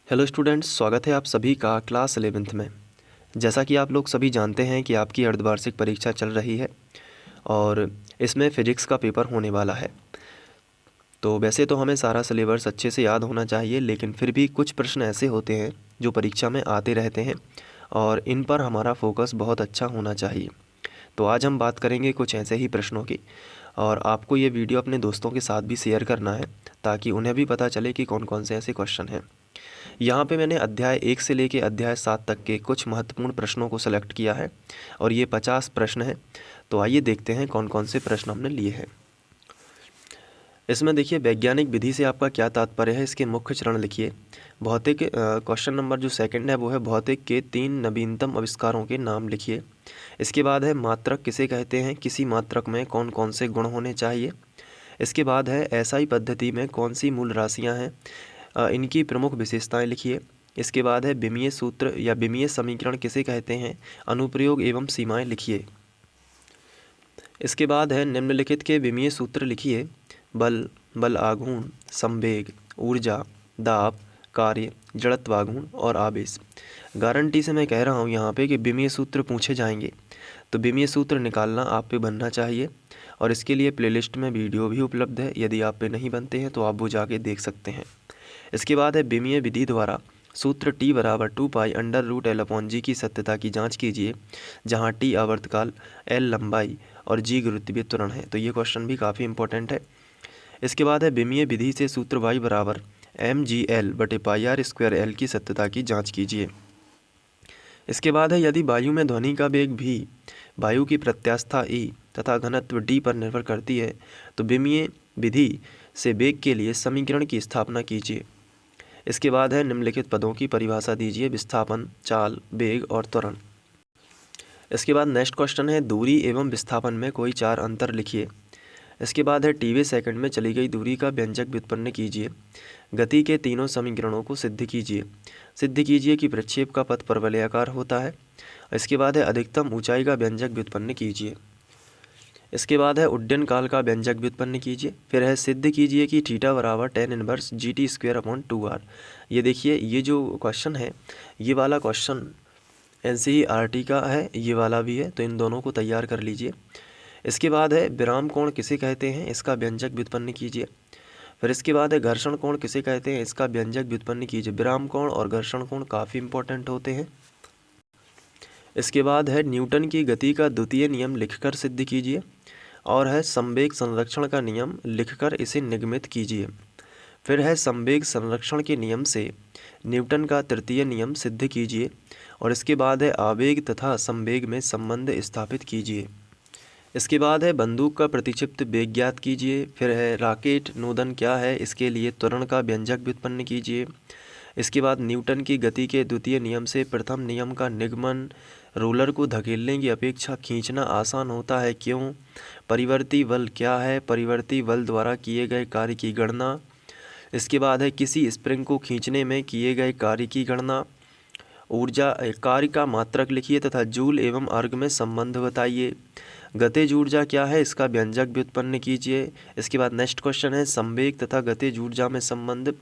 Hello students, स्वागत है आप सभी का क्लास 11th में। जैसा कि आप लोग सभी जानते हैं कि आपकी अर्धवार्षिक परीक्षा चल रही है और इसमें फ़िज़िक्स का पेपर होने वाला है। तो वैसे तो हमें सारा सिलेबस अच्छे से याद होना चाहिए, लेकिन फिर भी कुछ प्रश्न ऐसे होते हैं जो परीक्षा में आते रहते हैं और इन पर हमारा फोकस बहुत अच्छा होना चाहिए। तो आज हम बात करेंगे कुछ ऐसे ही प्रश्नों की, और आपको ये वीडियो अपने दोस्तों के साथ भी शेयर करना है ताकि उन्हें भी पता चले कि कौन कौन से ऐसे क्वेश्चन हैं। यहाँ पे मैंने अध्याय 1 से लेके अध्याय 7 तक के कुछ महत्वपूर्ण प्रश्नों को सेलेक्ट किया है और ये 50 प्रश्न हैं। तो आइए देखते हैं कौन कौन से प्रश्न हमने लिए हैं। इसमें देखिए, वैज्ञानिक विधि से आपका क्या तात्पर्य है, इसके मुख्य चरण लिखिए। भौतिक क्वेश्चन नंबर जो सेकंड है वो है भौतिक के 3 नवीनतम आविष्कारों के नाम लिखिए। इसके बाद है मात्रक किसे कहते हैं, किसी मात्रक में कौन कौन से गुण होने चाहिए। इसके बाद है एसआई पद्धति में कौन सी मूल राशियाँ हैं, इनकी प्रमुख विशेषताएं लिखिए। इसके बाद है विमीय सूत्र या विमीय समीकरण किसे कहते हैं, अनुप्रयोग एवं सीमाएं लिखिए। इसके बाद है निम्नलिखित के विमीय सूत्र लिखिए। बल, बल आघूर्ण, संवेग, ऊर्जा, दाब, कार्य, जड़त्वाघूर्ण और आवेश। गारंटी से मैं कह रहा हूँ यहाँ पे कि विमीय सूत्र पूछे जाएंगे, तो विमीय सूत्र निकालना आप पे बनना चाहिए। और इसके लिए प्लेलिस्ट में वीडियो भी उपलब्ध है, यदि आप पे नहीं बनते हैं तो आप वो जाके देख सकते हैं। इसके बाद है विमीय विधि द्वारा सूत्र T बराबर 2π√L/g की सत्यता की जांच कीजिए, जहां T आवर्तकाल, L लंबाई और G गुरुत्वीय त्वरण है। तो ये क्वेश्चन भी काफ़ी इंपॉर्टेंट है। इसके बाद है विमीय विधि से सूत्र y बराबर mg/L/πr² की सत्यता की जांच कीजिए। इसके बाद है यदि वायु में ध्वनि का वेग भी वायु की प्रत्यास्था e तथा घनत्व d पर निर्भर करती है, तो विमीय विधि से वेग के लिए समीकरण की स्थापना कीजिए। इसके बाद है निम्नलिखित पदों की परिभाषा दीजिए, विस्थापन, चाल, वेग और त्वरण। इसके बाद नेक्स्ट क्वेश्चन है दूरी एवं विस्थापन में कोई 4 अंतर लिखिए। इसके बाद है टीवे सेकंड में चली गई दूरी का व्यंजक व्युत्पन्न कीजिए। गति के तीनों समीकरणों को सिद्ध कीजिए। सिद्ध कीजिए कि प्रक्षेप का पथ परवलयाकार होता है। इसके बाद है अधिकतम ऊंचाई का व्यंजक व्युत्पन्न कीजिए। इसके बाद है उड्डयन काल का व्यंजक व्युत्पन्न कीजिए। फिर है सिद्ध कीजिए कि थीटा बराबर tan इनवर्स GT²/2r। ये देखिए, ये जो क्वेश्चन है, ये वाला क्वेश्चन NCERT का है, ये वाला भी है, तो इन दोनों को तैयार कर लीजिए। इसके बाद है विराम कोण किसे कहते हैं, इसका व्यंजक व्युत्पन्न कीजिए। फिर इसके बाद है घर्षण कोण किसे कहते हैं, इसका व्यंजक व्युत्पन्न कीजिए। विराम कोण और घर्षण कोण काफ़ी इंपॉर्टेंट होते हैं। इसके बाद है न्यूटन की गति का द्वितीय नियम लिखकर सिद्ध कीजिए, और है संवेग संरक्षण का नियम लिखकर इसे निगमित कीजिए। फिर है संवेग संरक्षण के नियम से न्यूटन का तृतीय नियम सिद्ध कीजिए, और इसके बाद है आवेग तथा संवेग में संबंध स्थापित कीजिए। इसके बाद है बंदूक का प्रतिक्षिप्त वेग ज्ञात कीजिए। फिर है रॉकेट नोदन क्या है, इसके लिए त्वरण का व्यंजक व्युत्पन्न कीजिए। इसके बाद न्यूटन की गति के द्वितीय नियम से प्रथम नियम का निगमन, रोलर को धकेलने की अपेक्षा खींचना आसान होता है, क्यों। परिवर्ती बल क्या है, परिवर्ती बल द्वारा किए गए कार्य की गणना। इसके बाद है किसी स्प्रिंग को खींचने में किए गए कार्य की गणना। ऊर्जा कार्य का मात्रक लिखिए तथा जूल एवं अर्ग में संबंध बताइए। गतिज ऊर्जा क्या है, इसका व्यंजक व्युत्पन्न कीजिए। इसके बाद नेक्स्ट क्वेश्चन है संवेग तथा गतिज ऊर्जा में संबंध।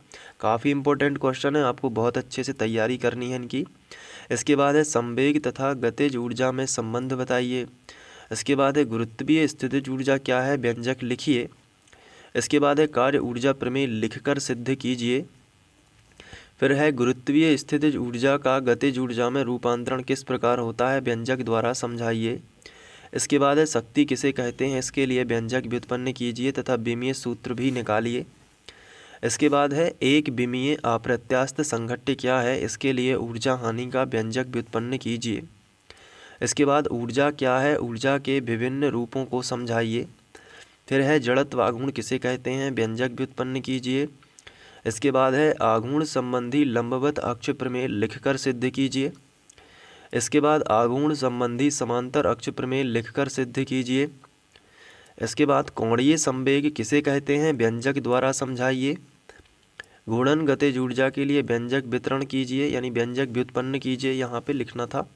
काफ़ी इंपॉर्टेंट क्वेश्चन है, आपको बहुत अच्छे से तैयारी करनी है इनकी। इसके बाद है संवेग तथा गतिज ऊर्जा में संबंध बताइए। इसके बाद है गुरुत्वीय स्थितिज ऊर्जा क्या है, व्यंजक लिखिए। इसके बाद है कार्य ऊर्जा प्रमेय लिखकर सिद्ध कीजिए। फिर है गुरुत्वीय स्थितिज ऊर्जा का गतिज ऊर्जा में रूपांतरण किस प्रकार होता है, व्यंजक द्वारा समझाइए। इसके बाद है शक्ति किसे कहते हैं, इसके लिए व्यंजक व्युत्पन्न कीजिए तथा विमीय सूत्र भी निकालिए। इसके बाद है एक विमीय अप्रत्यास्थ संघट्य क्या है, इसके लिए ऊर्जा हानि का व्यंजक व्युत्पन्न कीजिए। इसके बाद ऊर्जा क्या है, ऊर्जा के विभिन्न रूपों को समझाइए। फिर है जड़त्व आघूर्ण किसे कहते हैं, व्यंजक व्युत्पन्न कीजिए। इसके बाद है आघूर्ण संबंधी लंबवत अक्ष प्रमेय लिखकर सिद्ध कीजिए। इसके बाद आघूर्ण संबंधी समांतर अक्ष प्रमेय लिखकर सिद्ध कीजिए। इसके बाद कोणीय संवेग किसे कहते हैं, व्यंजक द्वारा समझाइए। घूर्णन गतिज ऊर्जा के लिए व्यंजक वितरण कीजिए, यानी व्यंजक व्युत्पन्न कीजिए, यहाँ पे लिखना था।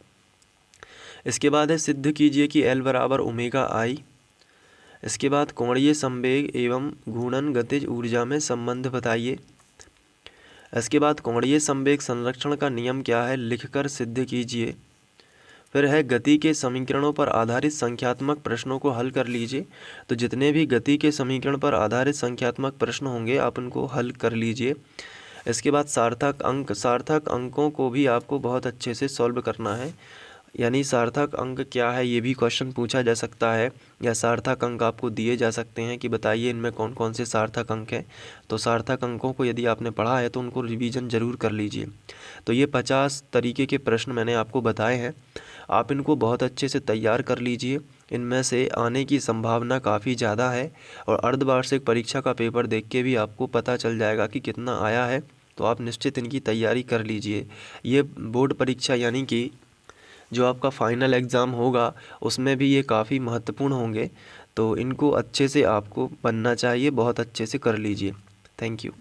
इसके बाद है सिद्ध कीजिए कि L बराबर ओमेगा I। इसके बाद कोणीय संवेग एवं घूर्णन गतिज ऊर्जा में संबंध बताइए। इसके बाद कोणीय संवेग संरक्षण का नियम क्या है, लिखकर सिद्ध कीजिए। फिर है गति के समीकरणों पर आधारित संख्यात्मक प्रश्नों को हल कर लीजिए। तो जितने भी गति के समीकरण पर आधारित संख्यात्मक प्रश्न होंगे आप उनको हल कर लीजिए। इसके बाद सार्थक अंकों को भी आपको बहुत अच्छे से सॉल्व करना है, यानी सार्थक अंक क्या है ये भी क्वेश्चन पूछा जा सकता है, या सार्थक अंक आपको दिए जा सकते हैं कि बताइए इनमें कौन कौन से सार्थक अंक हैं। तो सार्थक अंकों को यदि आपने पढ़ा है तो उनको रिवीजन ज़रूर कर लीजिए। तो ये 50 तरीके के प्रश्न मैंने आपको बताए हैं, आप इनको बहुत अच्छे से तैयार कर लीजिए। इनमें से आने की संभावना काफ़ी ज़्यादा है, और अर्धवार्षिक परीक्षा का पेपर देख के भी आपको पता चल जाएगा कि कितना आया है। तो आप निश्चित इनकी तैयारी कर लीजिए। ये बोर्ड परीक्षा यानी कि जो आपका फाइनल एग्ज़ाम होगा उसमें भी ये काफ़ी महत्वपूर्ण होंगे। तो इनको अच्छे से आपको बनना चाहिए, बहुत अच्छे से कर लीजिए। Thank you.